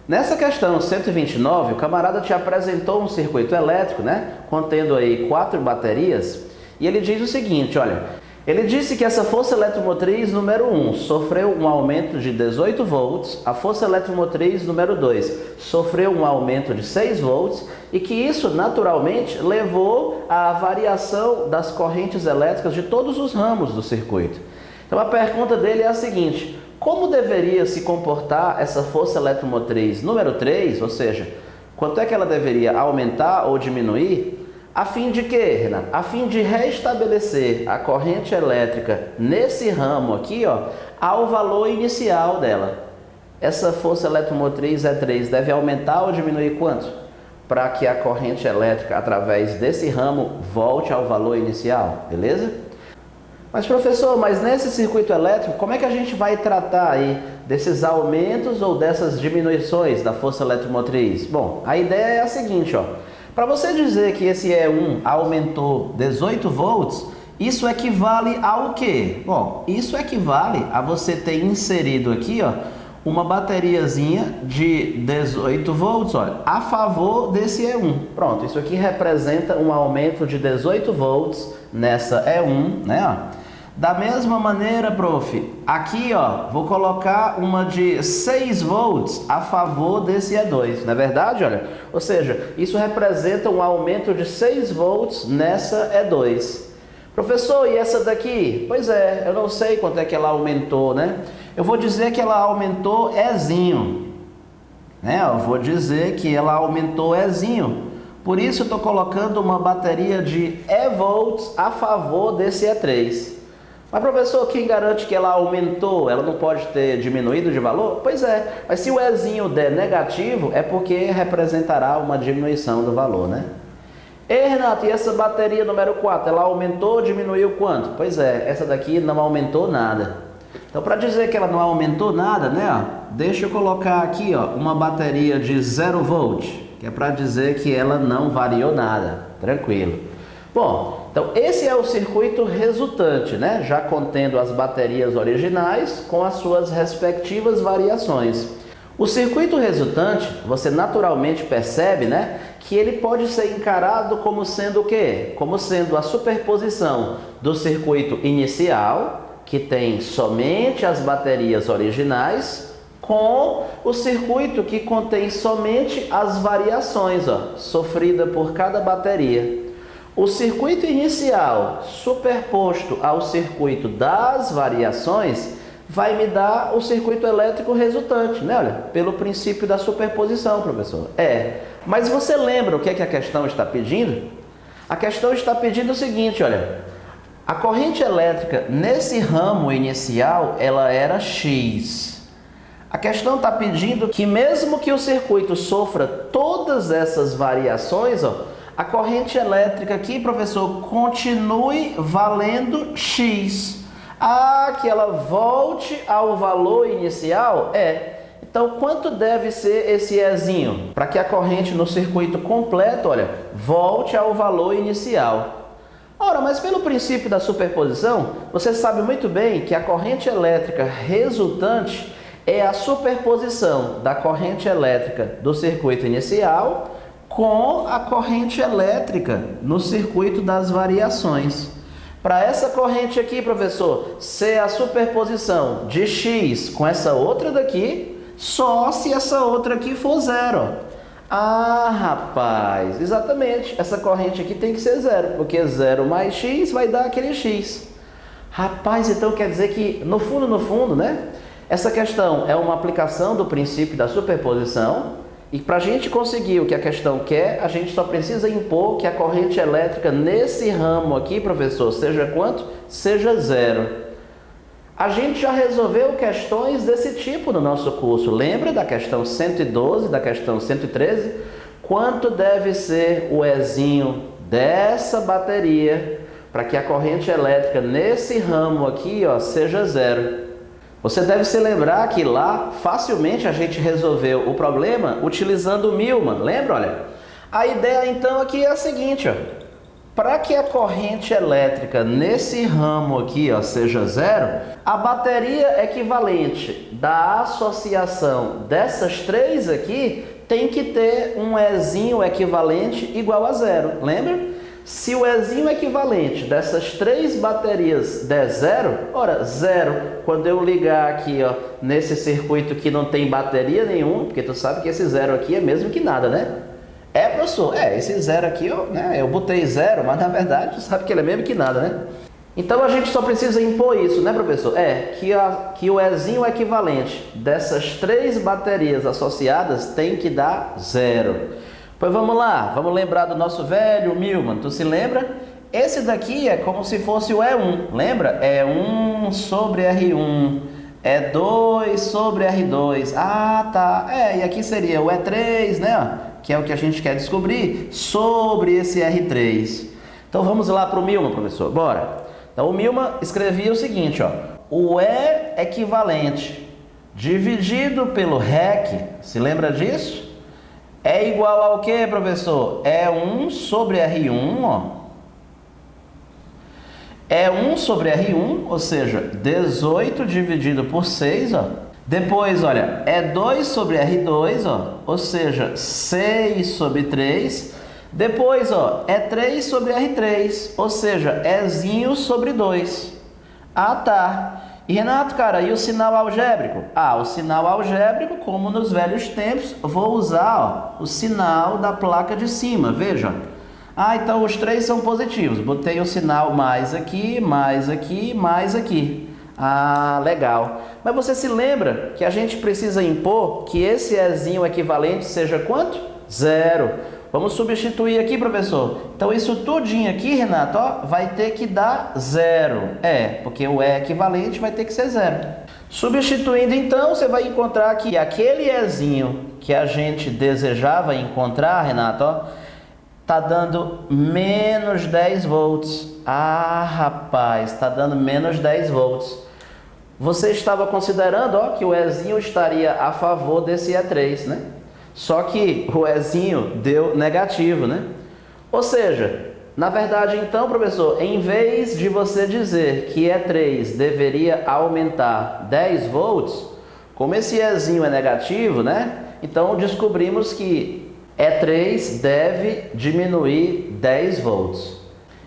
Nessa questão 129, o camarada te apresentou um circuito elétrico, né, contendo aí 4 baterias, e ele diz o seguinte, olha, ele disse que essa força eletromotriz número 1 sofreu um aumento de 18 volts, a força eletromotriz número 2 sofreu um aumento de 6 volts e que isso naturalmente levou à variação das correntes elétricas de todos os ramos do circuito. Então a pergunta dele é a seguinte: como deveria se comportar essa força eletromotriz número 3, ou seja, quanto é que ela deveria aumentar ou diminuir, a fim de quê, Renato? A fim de restabelecer a corrente elétrica nesse ramo aqui, ó, ao valor inicial dela. Essa força eletromotriz E3 deve aumentar ou diminuir quanto? Para que a corrente elétrica através desse ramo volte ao valor inicial, beleza? Mas professor, mas nesse circuito elétrico, como é que a gente vai tratar aí desses aumentos ou dessas diminuições da força eletromotriz? Bom, a ideia é a seguinte, ó. Para você dizer que esse E1 aumentou 18 volts, isso equivale ao quê? Bom, isso equivale a você ter inserido aqui, ó, uma bateriazinha de 18 volts, olha, a favor desse E1. Pronto, isso aqui representa um aumento de 18 volts nessa E1, né, ó. Da mesma maneira, prof, aqui, ó, vou colocar uma de 6 volts a favor desse E2, não é verdade? Olha, ou seja, isso representa um aumento de 6 volts nessa E2. Professor, e essa daqui? Pois é, eu não sei quanto é que ela aumentou, né? Eu vou dizer que ela aumentou Ezinho, né? Eu vou dizer que ela aumentou Ezinho. Por isso eu estou colocando uma bateria de E volts a favor desse E3. Mas professor, quem garante que ela aumentou? Ela não pode ter diminuído de valor? Pois é, mas se o Ezinho der negativo, é porque representará uma diminuição do valor, né? Ei, Renato, e essa bateria número 4, ela aumentou ou diminuiu quanto? Pois é, essa daqui não aumentou nada. Então, para dizer que ela não aumentou nada, né, ó, deixa eu colocar aqui, ó, uma bateria de 0 volt, que é para dizer que ela não variou nada, tranquilo. Bom, então esse é o circuito resultante, né? Já contendo as baterias originais com as suas respectivas variações. O circuito resultante, você naturalmente percebe, né, que ele pode ser encarado como sendo o quê? Como sendo a superposição do circuito inicial, que tem somente as baterias originais, com o circuito que contém somente as variações, ó, sofrida por cada bateria. O circuito inicial superposto ao circuito das variações vai me dar o circuito elétrico resultante, né? Olha, pelo princípio da superposição, professor. Mas você lembra o que é que a questão está pedindo? A questão está pedindo o seguinte, olha, a corrente elétrica nesse ramo inicial, ela era X. A questão está pedindo que mesmo que o circuito sofra todas essas variações, ó, a corrente elétrica aqui, professor, continue valendo X. Que ela volte ao valor inicial? Então, quanto deve ser esse Ezinho? Para que a corrente no circuito completo, olha, volte ao valor inicial. Ora, mas pelo princípio da superposição, você sabe muito bem que a corrente elétrica resultante é a superposição da corrente elétrica do circuito inicial com a corrente elétrica no circuito das variações. Para essa corrente aqui, professor, ser a superposição de X com essa outra daqui, só se essa outra aqui for zero. Rapaz, exatamente, essa corrente aqui tem que ser zero, porque 0 mais X vai dar aquele X. Rapaz, então quer dizer que, no fundo, né, essa questão é uma aplicação do princípio da superposição. E para a gente conseguir o que a questão quer, a gente só precisa impor que a corrente elétrica nesse ramo aqui, professor, seja quanto? Seja zero. A gente já resolveu questões desse tipo no nosso curso. Lembra da questão 112, da questão 113? Quanto deve ser o Ezinho dessa bateria para que a corrente elétrica nesse ramo aqui, ó, seja zero? Você deve se lembrar que lá facilmente a gente resolveu o problema utilizando o Millman. Lembra? Olha, a ideia então aqui é a seguinte, ó. Para que a corrente elétrica nesse ramo aqui, ó, seja zero, a bateria equivalente da associação dessas três aqui tem que ter um Ezinho equivalente igual a zero. Lembra? Se o Ezinho equivalente dessas três baterias der zero, ora, zero. Quando eu ligar aqui, ó, nesse circuito que não tem bateria nenhuma, porque tu sabe que esse zero aqui é mesmo que nada, né? É, professor, esse zero aqui, eu botei zero, mas na verdade tu sabe que ele é mesmo que nada, né? Então a gente só precisa impor isso, né, professor? Que o Ezinho equivalente dessas três baterias associadas tem que dar zero. Pois vamos lá, vamos lembrar do nosso velho Milman, tu se lembra? Esse daqui é como se fosse o E1, lembra? É 1 sobre R1, é 2 sobre R2, tá, e aqui seria o E3, né, que é o que a gente quer descobrir, sobre esse R3. Então vamos lá para o Milman, professor, bora. Então o Milman escrevia o seguinte, ó, o E equivalente dividido pelo REC, se lembra disso? É igual ao que, professor? É 1 sobre R1, ó. É 1 sobre R1, ou seja, 18 dividido por 6, ó. Depois, olha, é 2 sobre R2, ó, ou seja, 6 sobre 3. Depois, ó, é 3 sobre R3, ou seja, Ezinho sobre 2. Tá. E Renato, cara, e o sinal algébrico? O sinal algébrico, como nos velhos tempos, vou usar, ó, o sinal da placa de cima, veja. Então os três são positivos. Botei o sinal mais aqui, mais aqui, mais aqui. Legal. Mas você se lembra que a gente precisa impor que esse Ezinho equivalente seja quanto? Zero. Vamos substituir aqui, professor. Então isso tudinho aqui, Renato, ó, vai ter que dar zero. Porque o E equivalente vai ter que ser zero. Substituindo então, você vai encontrar que aquele Ezinho que a gente desejava encontrar, Renato, ó, tá dando menos 10 volts. Rapaz, tá dando menos 10 volts. Você estava considerando, ó, que o Ezinho estaria a favor desse E3, né? Só que o Ezinho deu negativo, né? Ou seja, na verdade, então, professor, em vez de você dizer que E3 deveria aumentar 10 volts, como esse Ezinho é negativo, né? Então, descobrimos que E3 deve diminuir 10 volts.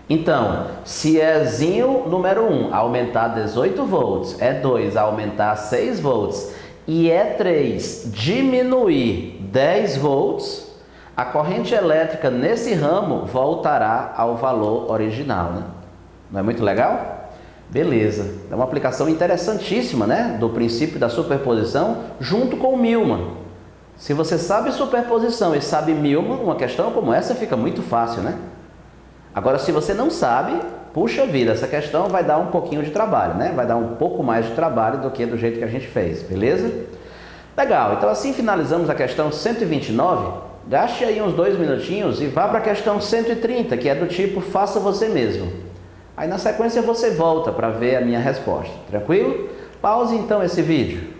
Então, se Ezinho número 1 aumentar 18 volts, E2 aumentar 6 volts e E3 diminuir 10 volts, a corrente elétrica nesse ramo voltará ao valor original, né? Não é muito legal? Beleza. É uma aplicação interessantíssima, né? Do princípio da superposição junto com o Milman. Se você sabe superposição e sabe Milman, uma questão como essa fica muito fácil, né? Agora, se você não sabe, puxa vida, essa questão vai dar um pouquinho de trabalho, né? Vai dar um pouco mais de trabalho do que do jeito que a gente fez, beleza? Legal, então assim finalizamos a questão 129. Gaste aí uns 2 minutinhos e vá para a questão 130, que é do tipo faça você mesmo. Aí na sequência você volta para ver a minha resposta, tranquilo? Pause então esse vídeo.